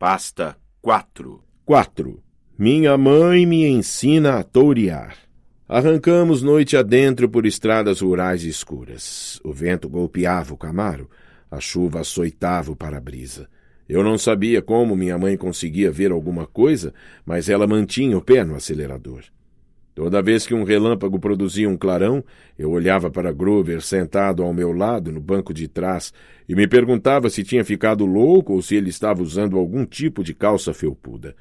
Pasta 4. 4. Minha mãe me ensina a tourear. Arrancamos noite adentro por estradas rurais escuras. O vento golpeava o Camaro, a chuva açoitava o para-brisa. Eu não sabia como minha mãe conseguia ver alguma coisa, mas ela mantinha o pé no acelerador. Toda vez que um relâmpago produzia um clarão, eu olhava para Grover sentado ao meu lado no banco de trás e me perguntava se tinha ficado louco ou se ele estava usando algum tipo de calça felpuda.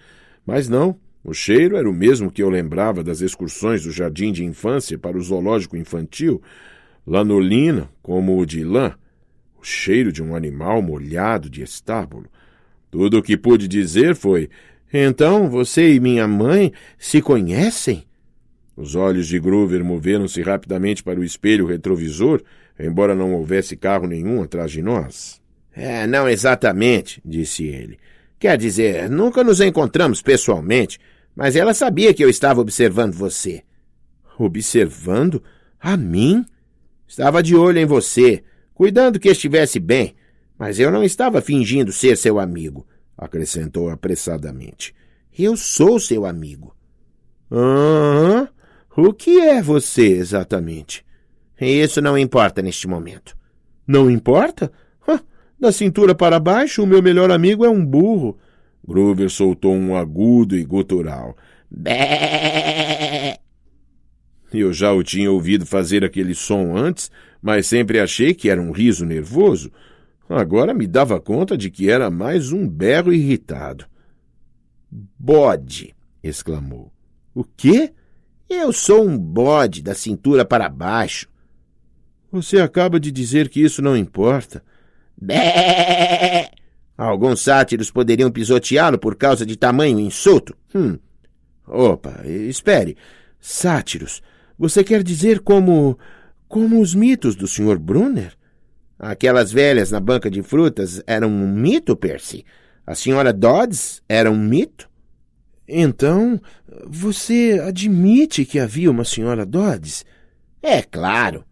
Mas não, o cheiro era o mesmo que eu lembrava das excursões do jardim de infância para o zoológico infantil, lanolina como o de lã, o cheiro de um animal molhado de estábulo. Tudo o que pude dizer foi: "Então você e minha mãe se conhecem?" Os olhos de Grover moveram-se rapidamente para o espelho retrovisor, embora não houvesse carro nenhum atrás de nós. Não exatamente", disse ele. "Quer dizer, nunca nos encontramos pessoalmente, mas ela sabia que eu estava observando você." "Observando? A mim?" "Estava de olho em você, cuidando que estivesse bem, mas eu não estava fingindo ser seu amigo", acrescentou apressadamente. "Eu sou seu amigo." "Ah, o que é você exatamente?" "Isso não importa neste momento." "Não importa? Da cintura para baixo, o meu melhor amigo é um burro." Grover soltou um agudo e gutural. "Bé!" Eu já o tinha ouvido fazer aquele som antes, mas sempre achei que era um riso nervoso. Agora me dava conta de que era mais um berro irritado. "Bode!" exclamou. "O quê?" "Eu sou um bode da cintura para baixo." "Você acaba de dizer que isso não importa." "Bé!" "Alguns sátiros poderiam pisoteá-lo por causa de tamanho insulto." Opa, espere. Sátiros? Você quer dizer como os mitos do Sr. Brunner? Aquelas velhas na banca de frutas eram um mito, Percy. A Sra. Dodds era um mito. Então, você admite que havia uma Sra. Dodds? É claro.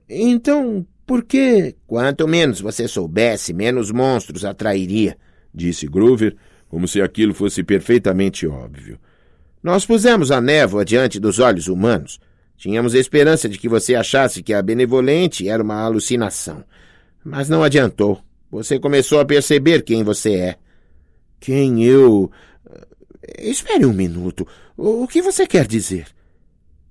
Então, por que... Quanto menos você soubesse, menos monstros atrairia, disse Grover, como se aquilo fosse perfeitamente óbvio. Nós pusemos a névoa diante dos olhos humanos. Tínhamos esperança de que você achasse que a benevolente era uma alucinação. Mas não adiantou. Você começou a perceber quem você é. Quem eu... Espere um minuto. O que você quer dizer?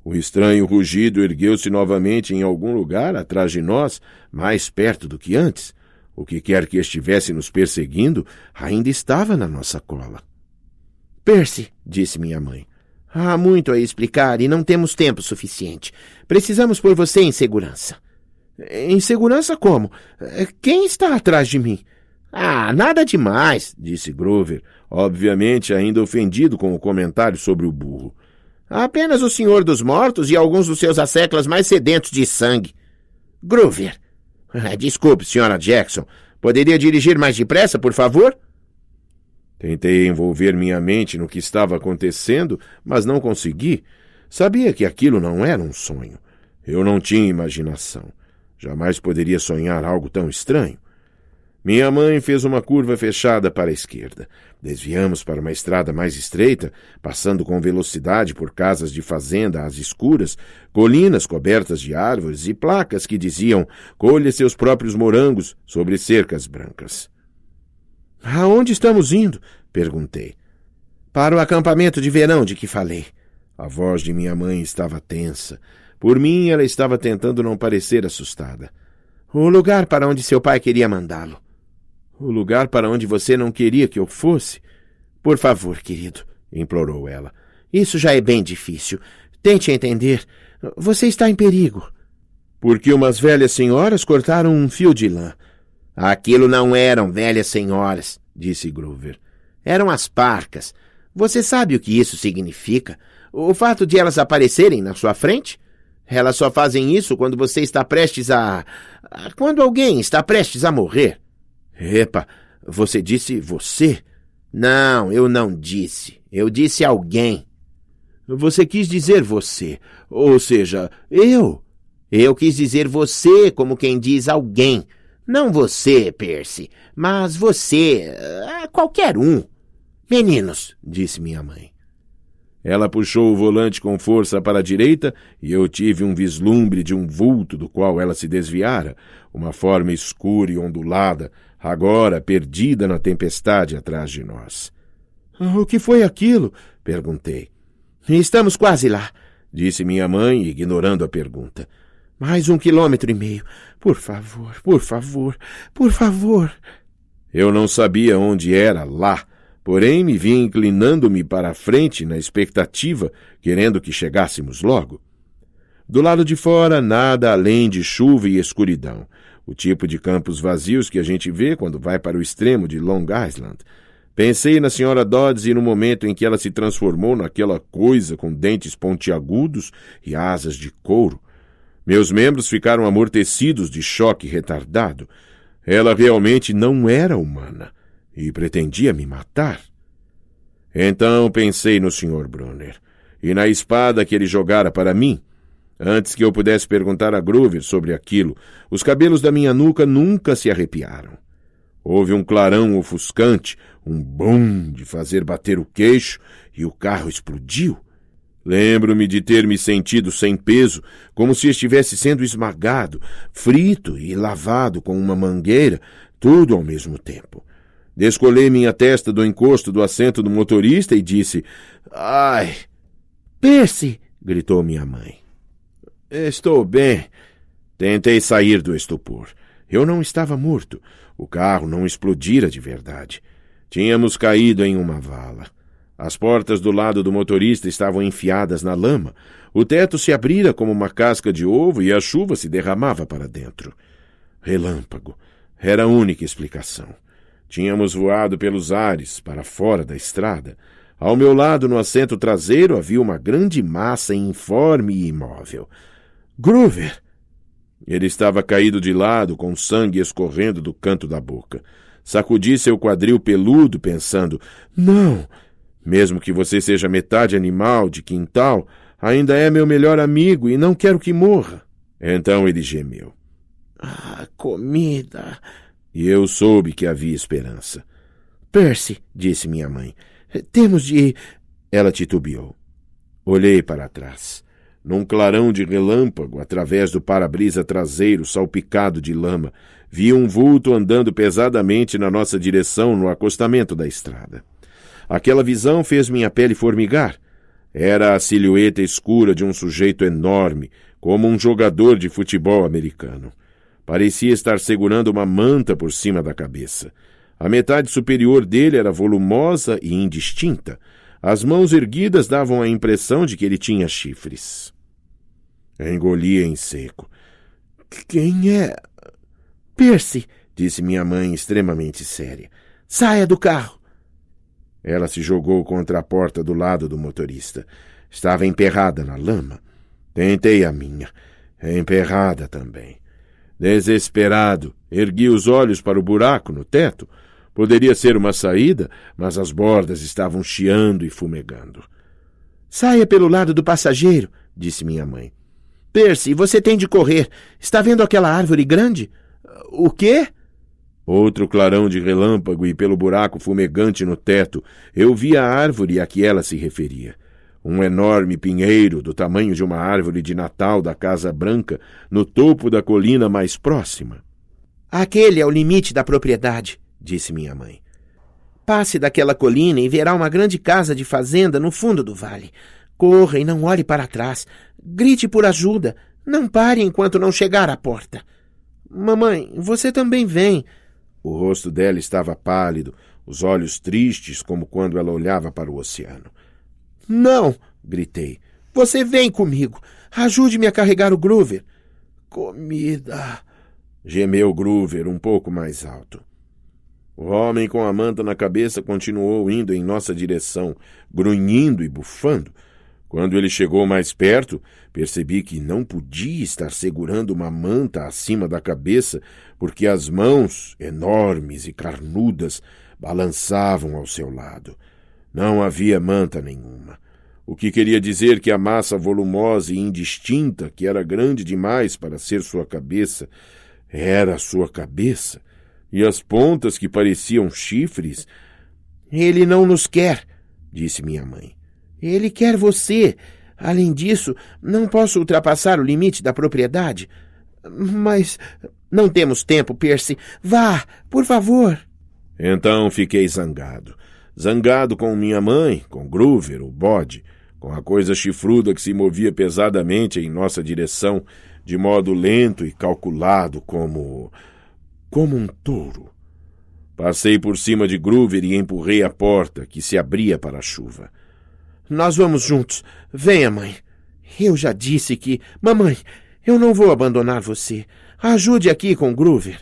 O estranho rugido ergueu-se novamente em algum lugar atrás de nós, mais perto do que antes. O que quer que estivesse nos perseguindo ainda estava na nossa cola. "Percy", disse minha mãe, "há muito a explicar e não temos tempo suficiente. Precisamos pôr você em segurança." "Em segurança como? Quem está atrás de mim?" Nada demais", disse Grover, obviamente ainda ofendido com o comentário sobre o burro. "Apenas o Senhor dos Mortos e alguns dos seus asseclas mais sedentos de sangue." "Grover!" "Desculpe, Sra. Jackson. Poderia dirigir mais depressa, por favor?" Tentei envolver minha mente no que estava acontecendo, mas não consegui. Sabia que aquilo não era um sonho. Eu não tinha imaginação. Jamais poderia sonhar algo tão estranho. Minha mãe fez uma curva fechada para a esquerda. Desviamos para uma estrada mais estreita, passando com velocidade por casas de fazenda às escuras, colinas cobertas de árvores e placas que diziam "colha seus próprios morangos" sobre cercas brancas. "Aonde estamos indo?" perguntei. "Para o acampamento de verão de que falei." A voz de minha mãe estava tensa. Por mim, ela estava tentando não parecer assustada. "O lugar para onde seu pai queria mandá-lo." "O lugar para onde você não queria que eu fosse?" "Por favor, querido", implorou ela. "Isso já é bem difícil. Tente entender. Você está em perigo." "Porque umas velhas senhoras cortaram um fio de lã." "Aquilo não eram velhas senhoras", disse Grover. "Eram as parcas. Você sabe o que isso significa? O fato de elas aparecerem na sua frente? Elas só fazem isso quando você está prestes a... quando alguém está prestes a morrer." "Epa, você disse você?" "Não, eu não disse. Eu disse alguém." "Você quis dizer você, ou seja, eu." "Eu quis dizer você como quem diz alguém. Não você, Percy, mas você, qualquer um. Meninos, disse minha mãe. Ela puxou o volante com força para a direita e eu tive um vislumbre de um vulto do qual ela se desviara, uma forma escura e ondulada, agora perdida na tempestade atrás de nós. O que foi aquilo? Perguntei. Estamos quase lá, disse minha mãe, ignorando a pergunta. Mais 1,5 quilômetros. Por favor, por favor, por favor. Eu não sabia onde era lá, porém me vi inclinando-me para a frente na expectativa, querendo que chegássemos logo. Do lado de fora, nada além de chuva e escuridão, o tipo de campos vazios que a gente vê quando vai para o extremo de Long Island. Pensei na Sra. Dodds e no momento em que ela se transformou naquela coisa com dentes pontiagudos e asas de couro. Meus membros ficaram amortecidos de choque retardado. Ela realmente não era humana e pretendia me matar. Então pensei no Sr. Brunner e na espada que ele jogara para mim. Antes que eu pudesse perguntar a Groover sobre aquilo, os cabelos da minha nuca nunca se arrepiaram. Houve um clarão ofuscante, um bum de fazer bater o queixo, e o carro explodiu. Lembro-me de ter me sentido sem peso, como se estivesse sendo esmagado, frito e lavado com uma mangueira, tudo ao mesmo tempo. Descolei minha testa do encosto do assento do motorista e disse: "Ai!" "Percy!" gritou minha mãe. "Estou bem." Tentei sair do estupor. Eu não estava morto. O carro não explodira de verdade. Tínhamos caído em uma vala. As portas do lado do motorista estavam enfiadas na lama. O teto se abrira como uma casca de ovo e a chuva se derramava para dentro. Relâmpago. Era a única explicação. Tínhamos voado pelos ares, para fora da estrada. Ao meu lado, no assento traseiro, havia uma grande massa informe e imóvel. "Groover!" Ele estava caído de lado, com sangue escorrendo do canto da boca. Sacudi seu quadril peludo, pensando: "Não! Mesmo que você seja metade animal, de quintal, ainda é meu melhor amigo e não quero que morra." Então ele gemeu. Comida! E eu soube que havia esperança. "Percy", disse minha mãe, "temos de..." Ela titubeou. Olhei para trás. Num clarão de relâmpago, através do para-brisa traseiro salpicado de lama, vi um vulto andando pesadamente na nossa direção no acostamento da estrada. Aquela visão fez minha pele formigar. Era a silhueta escura de um sujeito enorme, como um jogador de futebol americano. Parecia estar segurando uma manta por cima da cabeça. A metade superior dele era volumosa e indistinta. As mãos erguidas davam a impressão de que ele tinha chifres. Engoli em seco. "Quem é?" "Percy", disse minha mãe extremamente séria. "Saia do carro." Ela se jogou contra a porta do lado do motorista. Estava emperrada na lama. Tentei a minha. Emperrada também. Desesperado, ergui os olhos para o buraco no teto. Poderia ser uma saída, mas as bordas estavam chiando e fumegando. "Saia pelo lado do passageiro", disse minha mãe. "Percy, você tem de correr. Está vendo aquela árvore grande?" "O quê?" Outro clarão de relâmpago e pelo buraco fumegante no teto, eu vi a árvore a que ela se referia. Um enorme pinheiro do tamanho de uma árvore de Natal da Casa Branca, no topo da colina mais próxima. "Aquele é o limite da propriedade", disse minha mãe. "Passe daquela colina e verá uma grande casa de fazenda no fundo do vale. Corra e não olhe para trás. Grite por ajuda. Não pare enquanto não chegar à porta. Mamãe, você também vem." O rosto dela estava pálido, os olhos tristes como quando ela olhava para o oceano. "Não!" gritei. "Você vem comigo. Ajude-me a carregar o Groover." "Comida!" gemeu Groover um pouco mais alto. O homem com a manta na cabeça continuou indo em nossa direção, grunhindo e bufando. Quando ele chegou mais perto, percebi que não podia estar segurando uma manta acima da cabeça, porque as mãos, enormes e carnudas, balançavam ao seu lado. Não havia manta nenhuma. O que queria dizer que a massa volumosa e indistinta, que era grande demais para ser sua cabeça, Era a sua cabeça, e as pontas que pareciam chifres. Ele não nos quer, disse minha mãe. Ele quer você. Além disso, não posso ultrapassar o limite da propriedade. Mas não temos tempo, Percy. Vá, por favor. Então fiquei zangado. Zangado com minha mãe, com Groover, o bode, com a coisa chifruda que se movia pesadamente em nossa direção, de modo lento e calculado como um touro. Passei por cima de Groover e empurrei a porta, que se abria para a chuva. Nós vamos juntos. Venha, mãe. Eu já disse que... Mamãe, eu não vou abandonar você. Ajude aqui com Groover.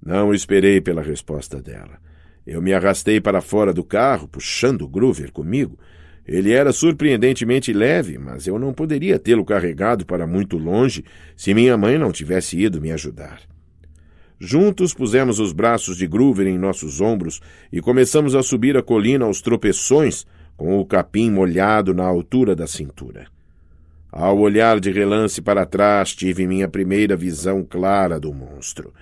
Não esperei pela resposta dela. Eu me arrastei para fora do carro, puxando Groover comigo. Ele era surpreendentemente leve, mas eu não poderia tê-lo carregado para muito longe se minha mãe não tivesse ido me ajudar. Juntos pusemos os braços de Groover em nossos ombros e começamos a subir a colina aos tropeções, com o capim molhado na altura da cintura. Ao olhar de relance para trás, tive minha primeira visão clara do monstro.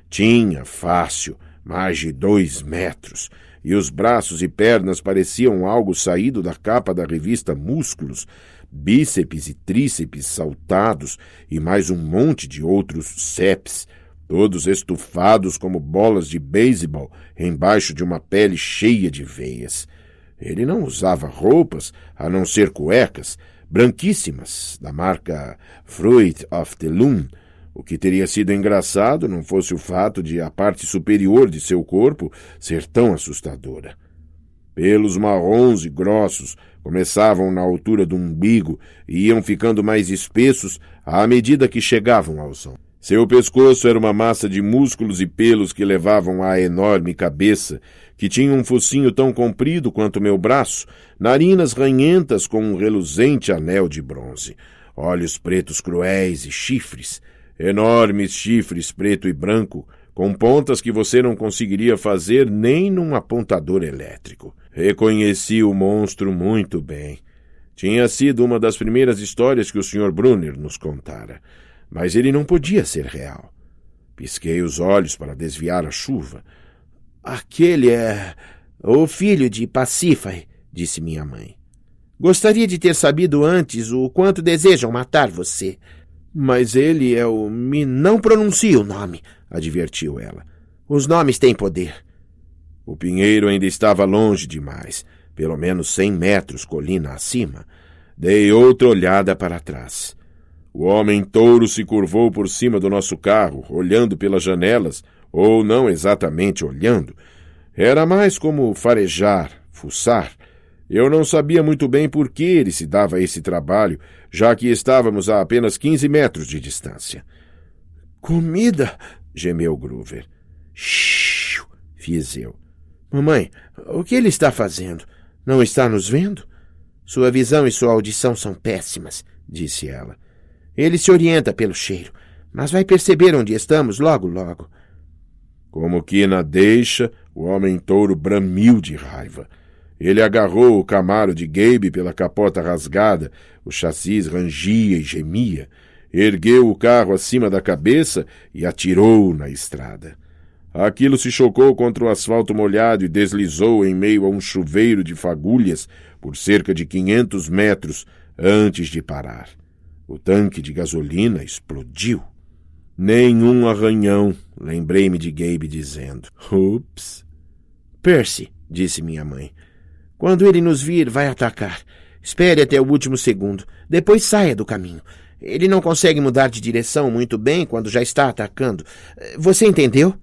Tinha, fácil, mais de 2 metros, e os braços e pernas pareciam algo saído da capa da revista Músculos, bíceps e tríceps saltados e mais um monte de outros seps, todos estufados como bolas de beisebol embaixo de uma pele cheia de veias. Ele não usava roupas, a não ser cuecas, branquíssimas, da marca Fruit of the Loom, o que teria sido engraçado não fosse o fato de a parte superior de seu corpo ser tão assustadora. Pelos marrons e grossos começavam na altura do umbigo e iam ficando mais espessos à medida que chegavam aos ombros. Seu pescoço era uma massa de músculos e pelos que levavam à enorme cabeça, que tinha um focinho tão comprido quanto meu braço, narinas ranhentas com um reluzente anel de bronze, olhos pretos cruéis e chifres, enormes chifres preto e branco, com pontas que você não conseguiria fazer nem num apontador elétrico. Reconheci o monstro muito bem. Tinha sido uma das primeiras histórias que o Sr. Brunner nos contara, mas ele não podia ser real. Pisquei os olhos para desviar a chuva. Aquele é o filho de Pasífae, disse minha mãe. Gostaria de ter sabido antes o quanto desejam matar você. Mas ele é o... Não pronuncie o nome, advertiu ela. Os nomes têm poder. O pinheiro ainda estava longe demais, pelo menos 100 metros colina acima. Dei outra olhada para trás. O homem-touro se curvou por cima do nosso carro, olhando pelas janelas, ou não exatamente olhando. Era mais como farejar, fuçar. Eu não sabia muito bem por que ele se dava esse trabalho, já que estávamos a apenas 15 metros de distância. Comida, gemeu Groover. Shhh, fiz eu. Mamãe, o que ele está fazendo? Não está nos vendo? Sua visão e sua audição são péssimas, disse ela. Ele se orienta pelo cheiro, mas vai perceber onde estamos logo, logo. Como que na deixa, o homem-touro bramiu de raiva. Ele agarrou o Camaro de Gabe pela capota rasgada, o chassis rangia e gemia, ergueu o carro acima da cabeça e atirou na estrada. Aquilo se chocou contra o asfalto molhado e deslizou em meio a um chuveiro de fagulhas por cerca de 500 metros antes de parar. O tanque de gasolina explodiu. Nenhum arranhão, lembrei-me de Gabe dizendo. Ups. Percy, disse minha mãe. Quando ele nos vir, vai atacar. Espere até o último segundo. Depois saia do caminho. Ele não consegue mudar de direção muito bem quando já está atacando. Você entendeu?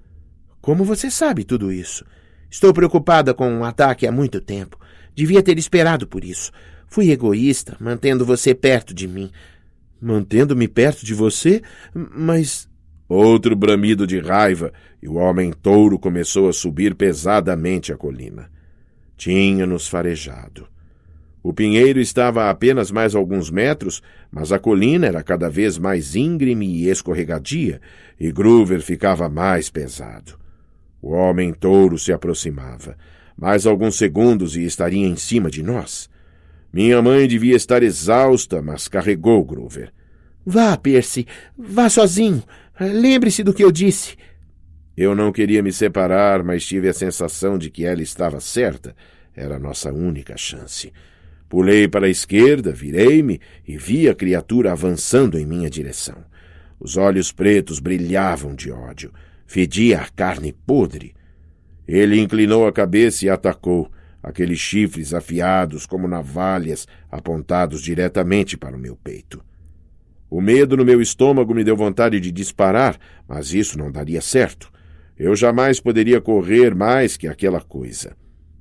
Como você sabe tudo isso? Estou preocupada com um ataque há muito tempo. Devia ter esperado por isso. Fui egoísta, mantendo você perto de mim. Mantendo-me perto de você? Mas... Outro bramido de raiva, e o homem-touro começou a subir pesadamente a colina. Tinha-nos farejado. O pinheiro estava a apenas mais alguns metros, mas a colina era cada vez mais íngreme e escorregadia, e Groover ficava mais pesado. O homem-touro se aproximava. Mais alguns segundos e estaria em cima de nós. Minha mãe devia estar exausta, mas carregou Groover. Vá, Percy, vá sozinho. Lembre-se do que eu disse. Eu não queria me separar, mas tive a sensação de que ela estava certa. Era a nossa única chance. Pulei para a esquerda, virei-me e vi a criatura avançando em minha direção. Os olhos pretos brilhavam de ódio. Fedia a carne podre. Ele inclinou a cabeça e atacou, aqueles chifres afiados como navalhas apontados diretamente para o meu peito. O medo no meu estômago me deu vontade de disparar, mas isso não daria certo. Eu jamais poderia correr mais que aquela coisa.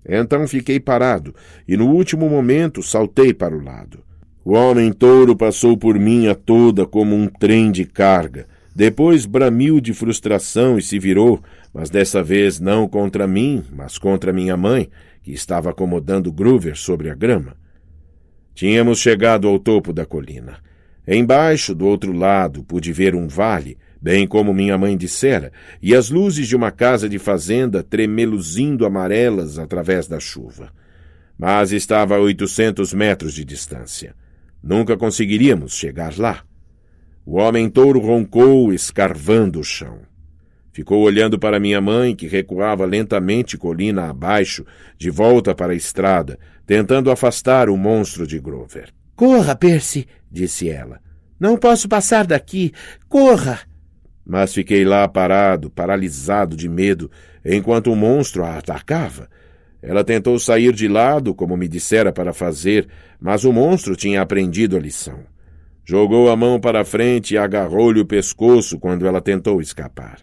Então fiquei parado e no último momento saltei para o lado. O homem-touro passou por mim a toda como um trem de carga. Depois bramiu de frustração e se virou, mas dessa vez não contra mim, mas contra minha mãe, que estava acomodando Groover sobre a grama. Tínhamos chegado ao topo da colina. Embaixo, do outro lado, pude ver um vale, bem como minha mãe dissera, e as luzes de uma casa de fazenda tremeluzindo amarelas através da chuva. Mas estava a 800 metros de distância. Nunca conseguiríamos chegar lá. O homem-touro roncou, escarvando o chão. Ficou olhando para minha mãe, que recuava lentamente colina abaixo, de volta para a estrada, tentando afastar o monstro de Groover. Corra, Percy, disse ela. Não posso passar daqui. Corra! Mas fiquei lá parado, paralisado de medo, enquanto o monstro a atacava. Ela tentou sair de lado, como me dissera para fazer, mas o monstro tinha aprendido a lição. Jogou a mão para a frente e agarrou-lhe o pescoço quando ela tentou escapar.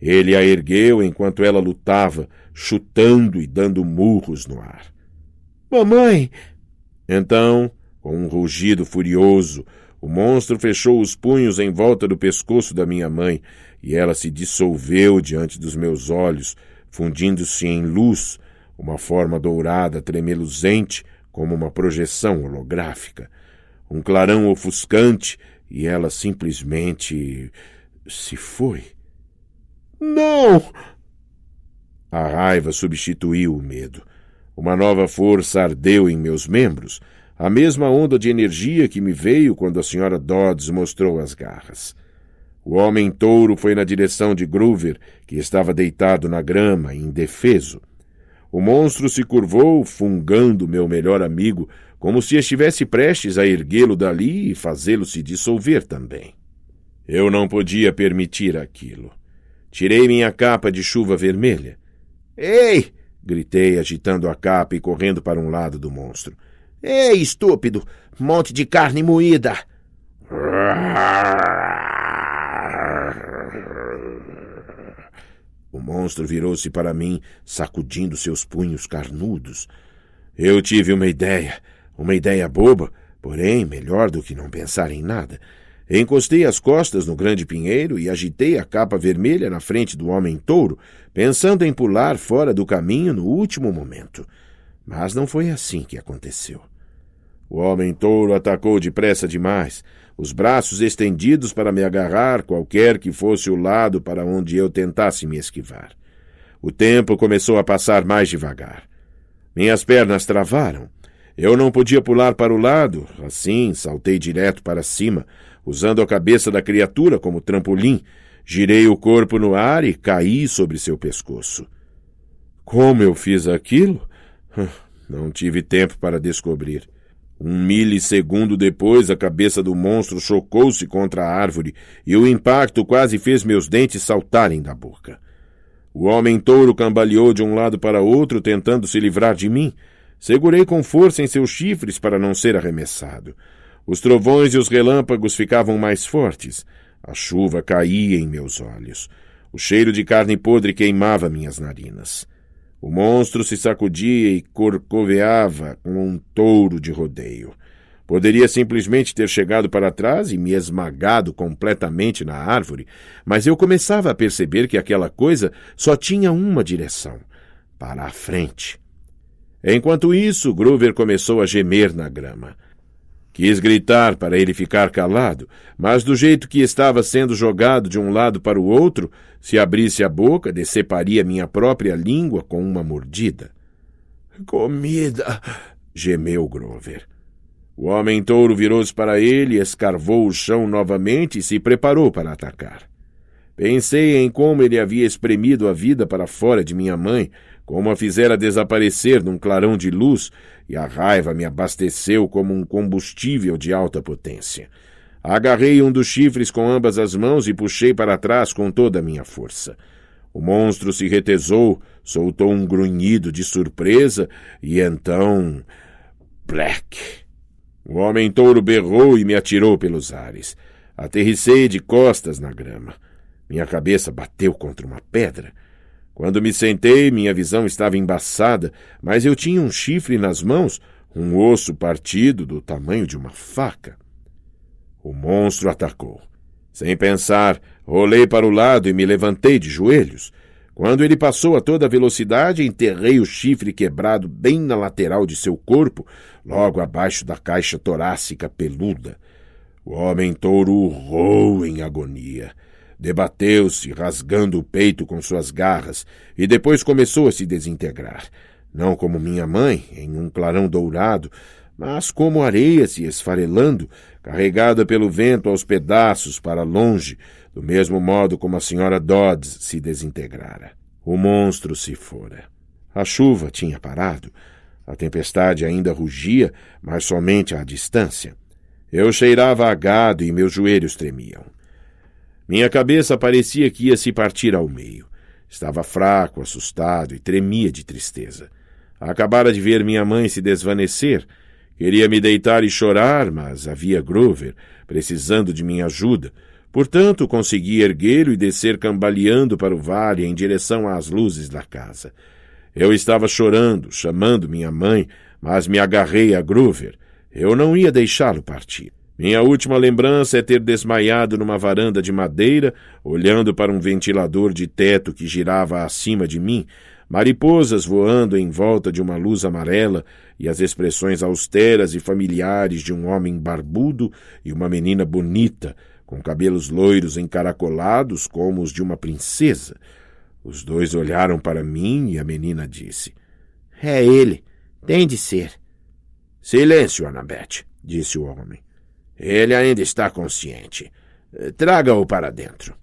Ele a ergueu enquanto ela lutava, chutando e dando murros no ar. Mamãe! Então, com um rugido furioso, o monstro fechou os punhos em volta do pescoço da minha mãe e ela se dissolveu diante dos meus olhos, fundindo-se em luz, uma forma dourada tremeluzente como uma projeção holográfica. Um clarão ofuscante e ela simplesmente se foi. Não! A raiva substituiu o medo. Uma nova força ardeu em meus membros, a mesma onda de energia que me veio quando a senhora Dodds mostrou as garras. O homem-touro foi na direção de Groover, que estava deitado na grama, indefeso. O monstro se curvou, fungando meu melhor amigo, como se estivesse prestes a erguê-lo dali e fazê-lo se dissolver também. Eu não podia permitir aquilo. Tirei minha capa de chuva vermelha. Ei! Gritei, agitando a capa e correndo para um lado do monstro. Ei, estúpido! Monte de carne moída! O monstro virou-se para mim, sacudindo seus punhos carnudos. Eu tive uma ideia boba, porém melhor do que não pensar em nada. Encostei as costas no grande pinheiro e agitei a capa vermelha na frente do homem-touro, pensando em pular fora do caminho no último momento. Mas não foi assim que aconteceu. O homem-touro atacou depressa demais, os braços estendidos para me agarrar, qualquer que fosse o lado para onde eu tentasse me esquivar. O tempo começou a passar mais devagar. Minhas pernas travaram. Eu não podia pular para o lado, assim saltei direto para cima, usando a cabeça da criatura como trampolim, girei o corpo no ar e caí sobre seu pescoço. Como eu fiz aquilo? Não tive tempo para descobrir. 1 milissegundo depois, a cabeça do monstro chocou-se contra a árvore e o impacto quase fez meus dentes saltarem da boca. O homem-touro cambaleou de um lado para outro, tentando se livrar de mim. Segurei com força em seus chifres para não ser arremessado. Os trovões e os relâmpagos ficavam mais fortes. A chuva caía em meus olhos. O cheiro de carne podre queimava minhas narinas. O monstro se sacudia e corcoveava como um touro de rodeio. Poderia simplesmente ter chegado para trás e me esmagado completamente na árvore, mas eu começava a perceber que aquela coisa só tinha uma direção, para a frente. Enquanto isso, Groover começou a gemer na grama. Quis gritar para ele ficar calado, mas do jeito que estava sendo jogado de um lado para o outro, se abrisse a boca, deceparia minha própria língua com uma mordida. Comida! Gemeu Groover. O homem-touro virou-se para ele, escarvou o chão novamente e se preparou para atacar. Pensei em como ele havia espremido a vida para fora de minha mãe, como a fizera desaparecer num clarão de luz, e a raiva me abasteceu como um combustível de alta potência. Agarrei um dos chifres com ambas as mãos e puxei para trás com toda a minha força. O monstro se retesou, soltou um grunhido de surpresa e então... Black! O homem-touro berrou e me atirou pelos ares. Aterrissei de costas na grama. Minha cabeça bateu contra uma pedra. Quando me sentei, minha visão estava embaçada, mas eu tinha um chifre nas mãos, um osso partido do tamanho de uma faca. O monstro atacou. Sem pensar, rolei para o lado e me levantei de joelhos. Quando ele passou a toda velocidade, enterrei o chifre quebrado bem na lateral de seu corpo, logo abaixo da caixa torácica peluda. O homem-touro urrou em agonia. Debateu-se, rasgando o peito com suas garras, e depois começou a se desintegrar. Não como minha mãe, em um clarão dourado, mas como areia se esfarelando, carregada pelo vento aos pedaços para longe, do mesmo modo como a senhora Dodds se desintegrara. O monstro se fora. A chuva tinha parado. A tempestade ainda rugia, mas somente à distância. Eu cheirava a gado e meus joelhos tremiam. Minha cabeça parecia que ia se partir ao meio. Estava fraco, assustado e tremia de tristeza. Acabara de ver minha mãe se desvanecer. Queria me deitar e chorar, mas havia Grover, precisando de minha ajuda. Portanto, consegui erguê-lo e descer cambaleando para o vale em direção às luzes da casa. Eu estava chorando, chamando minha mãe, mas me agarrei a Grover. Eu não ia deixá-lo partir. Minha última lembrança é ter desmaiado numa varanda de madeira, olhando para um ventilador de teto que girava acima de mim, mariposas voando em volta de uma luz amarela e as expressões austeras e familiares de um homem barbudo e uma menina bonita, com cabelos loiros encaracolados como os de uma princesa. Os dois olharam para mim e a menina disse: É ele. Tem de ser. Silêncio, Annabeth, disse o homem. Ele ainda está consciente. Traga-o para dentro.